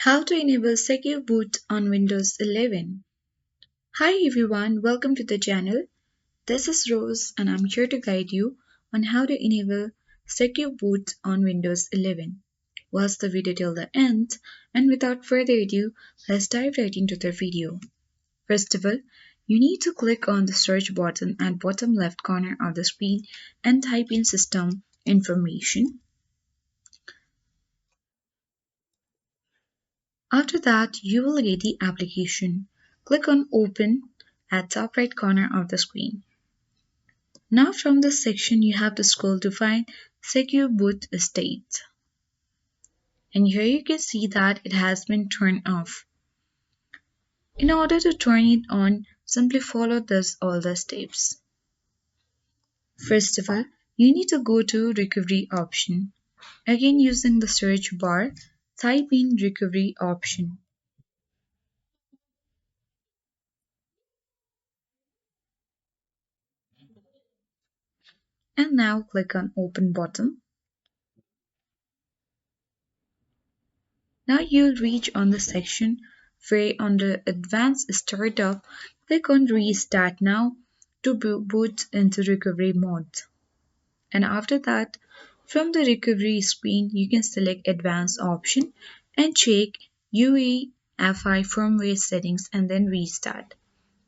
How to enable Secure Boot on Windows 11. Hi everyone, welcome to the channel. This is Rose and I'm here to guide you on how to enable Secure Boot on Windows 11. Watch the video till the end, and without further ado, let's dive right into the video. First of all, you need to click on the search button at bottom left corner of the screen and type in system information. After that, you will get the application. Click on Open at top right corner of the screen. Now from this section, you have to scroll to find Secure Boot State. And here you can see that it has been turned off. In order to turn it on, simply follow all the steps. First of all, you need to go to Recovery option. Again, using the search bar, type in Recovery option. And now click on Open button. Now you'll reach on the section where under Advanced Startup, click on Restart Now to boot into recovery mode. And after that, from the recovery screen, you can select Advanced option and check UEFI firmware settings and then restart.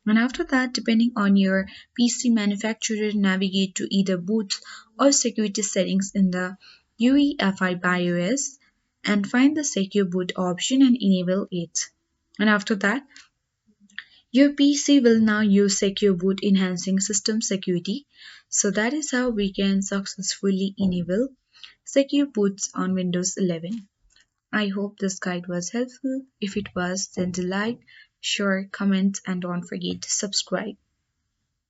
And after that, depending on your PC manufacturer, navigate to either boot or security settings in the UEFI BIOS and find the secure boot option and enable it. And after that, your PC will now use secure boot enhancing system security. So that is how we can successfully enable secure boots on Windows 11. I hope this guide was helpful. If it was, then do like, share, comment, and don't forget to subscribe.